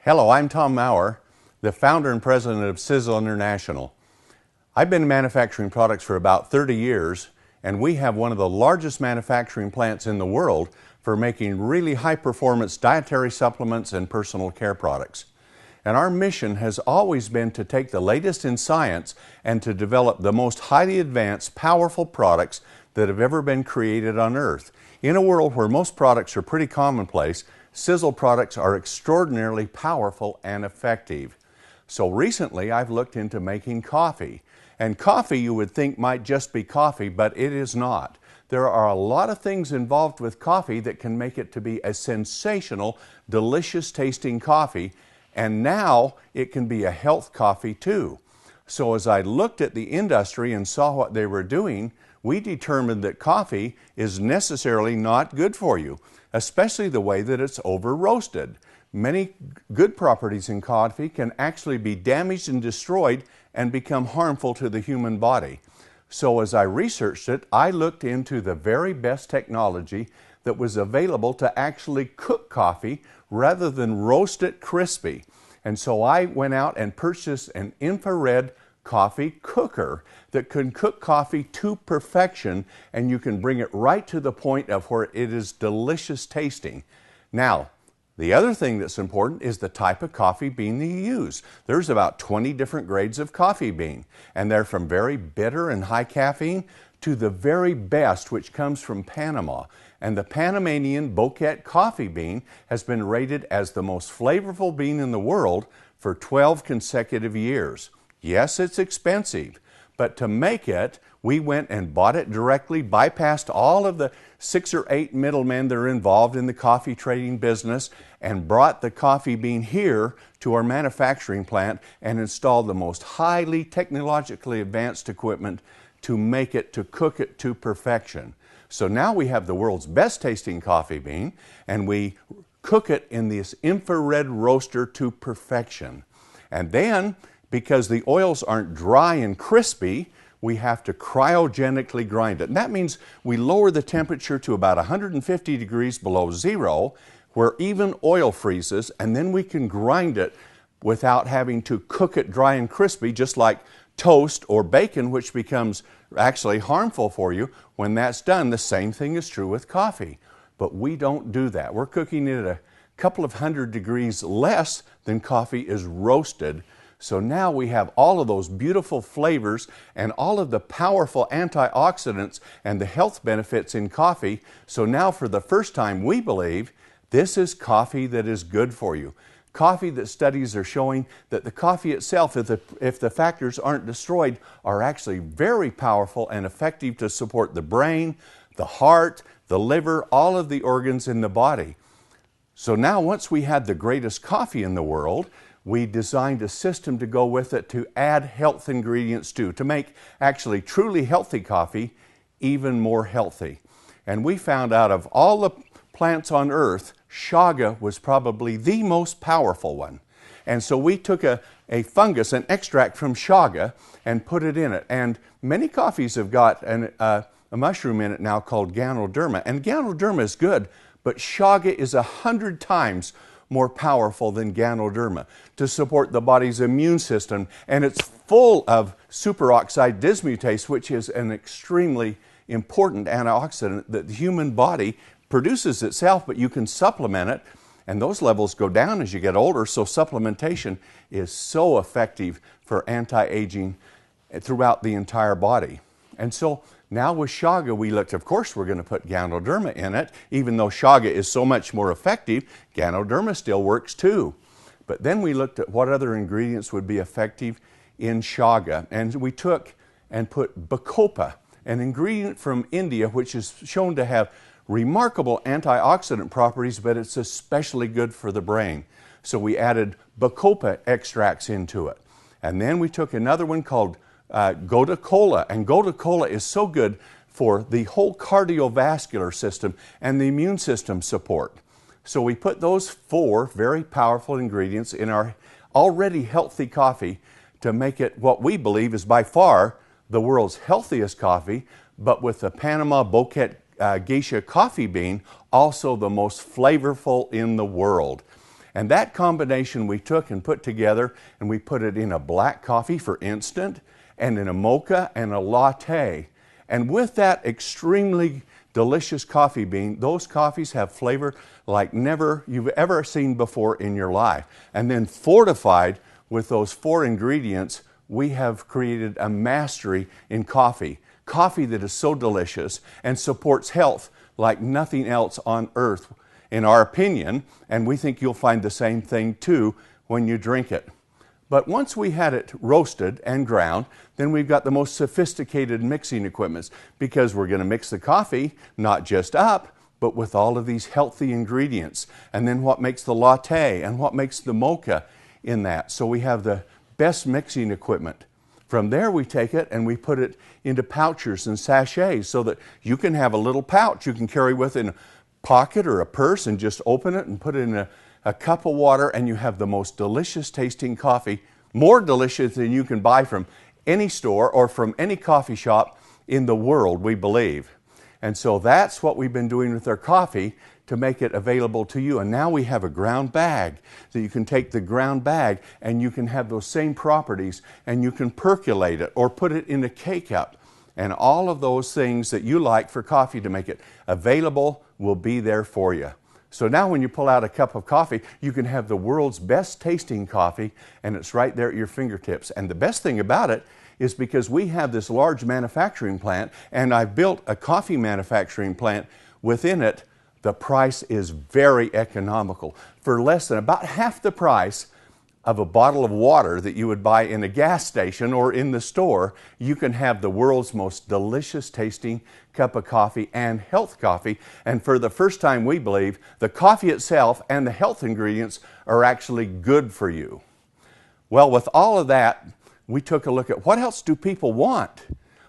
Hello, I'm Tom Mower, the founder and president of Sisel International. I've been manufacturing products for about 30 years, and we have one of the largest manufacturing plants in the world for making really high-performance dietary supplements and personal care products. And our mission has always been to take the latest in science and to develop the most highly advanced, powerful products that have ever been created on Earth. In a world where most products are pretty commonplace, Sisel products are extraordinarily powerful and effective. So recently I've looked into making coffee. And coffee you would think might just be coffee, but it is not. There are a lot of things involved with coffee that can make it to be a sensational, delicious tasting coffee. And now it can be a health coffee too. So as I looked at the industry and saw what they were doing, we determined that coffee is necessarily not good for you, especially the way that it's over roasted. Many good properties in coffee can actually be damaged and destroyed and become harmful to the human body. So as I researched it, I looked into the very best technology that was available to actually cook coffee rather than roast it crispy. And so I went out and purchased an infrared coffee cooker that can cook coffee to perfection, and you can bring it right to the point of where it is delicious tasting. Now, the other thing that's important is the type of coffee bean that you use. There's about 20 different grades of coffee bean, and they're from very bitter and high caffeine to the very best, which comes from Panama. And the Panamanian bouquet coffee bean has been rated as the most flavorful bean in the world for 12 consecutive years. Yes, it's expensive, but to make it, we went and bought it directly, bypassed all of the 6 or 8 middlemen that are involved in the coffee trading business, and brought the coffee bean here to our manufacturing plant and installed the most highly technologically advanced equipment to make it, to cook it to perfection. So now we have the world's best tasting coffee bean, and we cook it in this infrared roaster to perfection. And then, because the oils aren't dry and crispy, we have to cryogenically grind it. And that means we lower the temperature to about 150 degrees below zero, where even oil freezes, and then we can grind it without having to cook it dry and crispy, just like toast or bacon, which becomes actually harmful for you. When that's done, the same thing is true with coffee. But we don't do that. We're cooking it at a couple of hundred degrees less than coffee is roasted. So now we have all of those beautiful flavors and all of the powerful antioxidants and the health benefits in coffee. So now for the first time, we believe this is coffee that is good for you. Coffee that studies are showing that the coffee itself, if the factors aren't destroyed, are actually very powerful and effective to support the brain, the heart, the liver, all of the organs in the body. So now once we had the greatest coffee in the world, we designed a system to go with it to add health ingredients to make actually truly healthy coffee even more healthy. And we found out of all the plants on earth, chaga was probably the most powerful one. And so we took a fungus, an extract from chaga, and put it in it. And many coffees have got a mushroom in it now called Ganoderma. And Ganoderma is good, but chaga is 100 times more powerful than Ganoderma to support the body's immune system. And it's full of superoxide dismutase, which is an extremely important antioxidant that the human body produces itself, but you can supplement it, and those levels go down as you get older. So supplementation is so effective for anti-aging throughout the entire body. And so now with chaga, we looked, of course, we're going to put Ganoderma in it. Even though chaga is so much more effective, Ganoderma still works too. But then we looked at what other ingredients would be effective in chaga. And we took and put bacopa, an ingredient from India, which is shown to have remarkable antioxidant properties, but it's especially good for the brain. So we added bacopa extracts into it. And then we took another one called Gotu kola, and Gotu kola is so good for the whole cardiovascular system and the immune system support. So we put those 4 very powerful ingredients in our already healthy coffee to make it what we believe is by far the world's healthiest coffee, but with the Panama bouquet geisha coffee bean, also the most flavorful in the world. And that combination we took and put together, and we put it in a black coffee for instant, and in a mocha and a latte. And with that extremely delicious coffee bean, those coffees have flavor like never you've ever seen before in your life. And then fortified with those 4 ingredients, we have created a mastery in coffee. Coffee that is so delicious and supports health like nothing else on earth, in our opinion, and we think you'll find the same thing too when you drink it. But once we had it roasted and ground, then we've got the most sophisticated mixing equipment, because we're going to mix the coffee not just up, but with all of these healthy ingredients. And then what makes the latte and what makes the mocha in that. So we have the best mixing equipment. From there we take it and we put it into pouches and sachets so that you can have a little pouch you can carry with in a pocket or a purse and just open it and put it in a cup of water, and you have the most delicious tasting coffee, more delicious than you can buy from any store or from any coffee shop in the world, we believe. And so that's what we've been doing with our coffee to make it available to you. And now we have a ground bag that you can take the ground bag and you can have those same properties, and you can percolate it or put it in a K-cup. And all of those things that you like for coffee to make it available will be there for you. So now when you pull out a cup of coffee, you can have the world's best tasting coffee, and it's right there at your fingertips. And the best thing about it is because we have this large manufacturing plant, and I've built a coffee manufacturing plant within it, the price is very economical. For less than about half the price of a bottle of water that you would buy in a gas station or in the store, you can have the world's most delicious tasting cup of coffee and health coffee. And for the first time, we believe the coffee itself and the health ingredients are actually good for you. Well, with all of that, we took a look at what else do people want?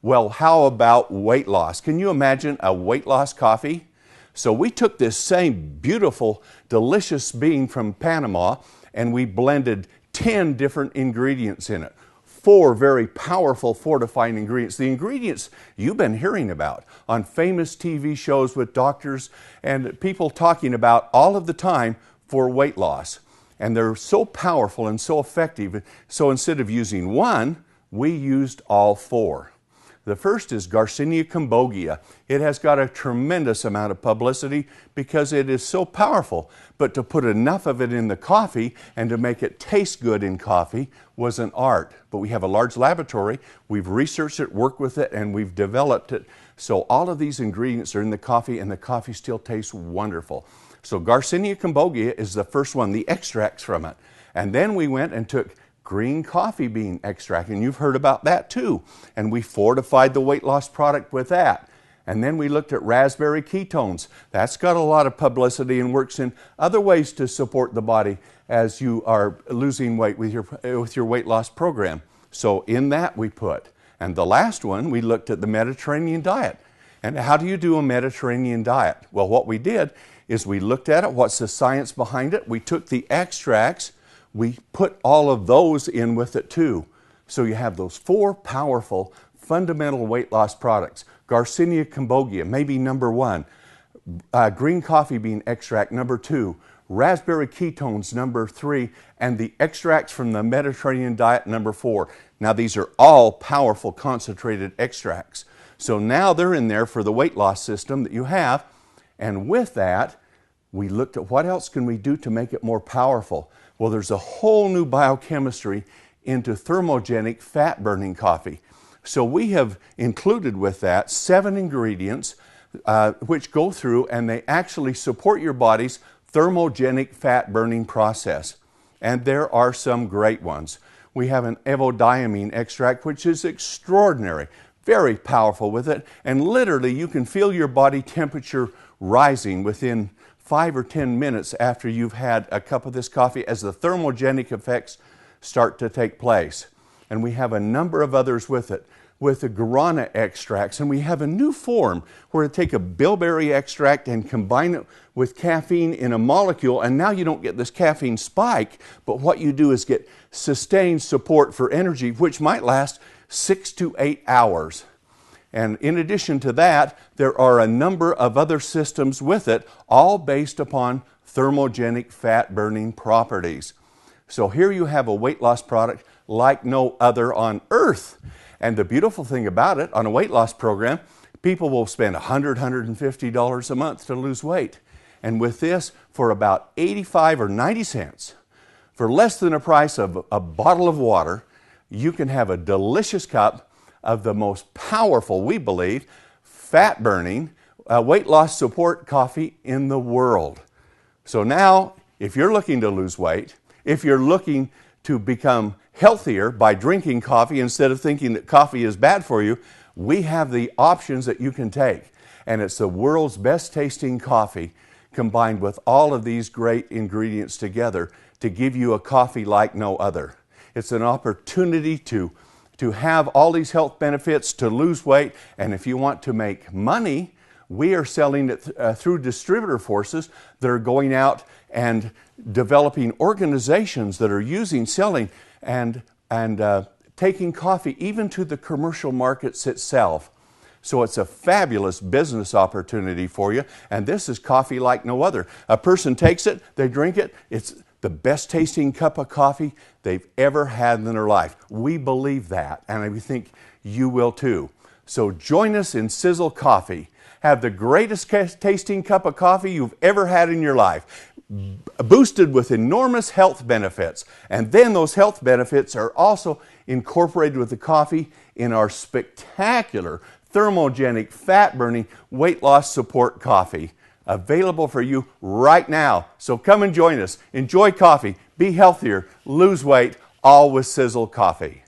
Well, how about weight loss? Can you imagine a weight loss coffee? So we took this same beautiful, delicious bean from Panama, and we blended 10 different ingredients in it. 4 very powerful fortifying ingredients. The ingredients you've been hearing about on famous TV shows with doctors and people talking about all of the time for weight loss. And they're so powerful and so effective. So instead of using 1, we used all 4. The first is Garcinia cambogia. It has got a tremendous amount of publicity because it is so powerful. But to put enough of it in the coffee and to make it taste good in coffee was an art. But we have a large laboratory. We've researched it, worked with it, and we've developed it. So all of these ingredients are in the coffee, and the coffee still tastes wonderful. So Garcinia cambogia is the first one, the extracts from it. And then we went and took green coffee bean extract, and you've heard about that too. And we fortified the weight loss product with that. And then we looked at raspberry ketones. That's got a lot of publicity and works in other ways to support the body as you are losing weight with your weight loss program. So in that we put. And the last one, we looked at the Mediterranean diet. And how do you do a Mediterranean diet? Well, what we did is we looked at it, what's the science behind it. We took the extracts, we put all of those in with it too. So you have those 4 powerful fundamental weight loss products. Garcinia cambogia, maybe number 1. Green coffee bean extract, number 2. Raspberry ketones, number 3. And the extracts from the Mediterranean diet, number 4. Now these are all powerful concentrated extracts. So now they're in there for the weight loss system that you have. And with that, we looked at what else can we do to make it more powerful. Well, there's a whole new biochemistry into thermogenic fat-burning coffee. So we have included with that 7 ingredients which go through and they actually support your body's thermogenic fat-burning process. And there are some great ones. We have an evodiamine extract, which is extraordinary, very powerful with it. And literally, you can feel your body temperature rising within 5 or 10 minutes after you've had a cup of this coffee as the thermogenic effects start to take place. And we have a number of others with it, with the guarana extracts. And we have a new form where we take a bilberry extract and combine it with caffeine in a molecule. And now you don't get this caffeine spike, but what you do is get sustained support for energy, which might last 6 to 8 hours. And in addition to that, there are a number of other systems with it, all based upon thermogenic fat-burning properties. So here you have a weight loss product like no other on earth. And the beautiful thing about it, on a weight loss program, people will spend $100, $150 a month to lose weight. And with this, for about 85 or 90 cents, for less than the price of a bottle of water, you can have a delicious cup of the most powerful, we believe, fat-burning, weight loss support coffee in the world. So now, if you're looking to lose weight, if you're looking to become healthier by drinking coffee instead of thinking that coffee is bad for you, we have the options that you can take. And it's the world's best tasting coffee combined with all of these great ingredients together to give you a coffee like no other. It's an opportunity to have all these health benefits, to lose weight, and if you want to make money, we are selling it through distributor forces that are going out and developing organizations that are selling and taking coffee even to the commercial markets itself. So it's a fabulous business opportunity for you, and this is coffee like no other. A person takes it, they drink it, it's the best tasting cup of coffee they've ever had in their life. We believe that, and we think you will too. So join us in Sisel Coffee. Have the greatest tasting cup of coffee you've ever had in your life, boosted with enormous health benefits. And then those health benefits are also incorporated with the coffee in our spectacular thermogenic, fat-burning, weight loss support coffee, available for you right now. So come and join us. Enjoy coffee, be healthier, lose weight, all with Sisel Coffee.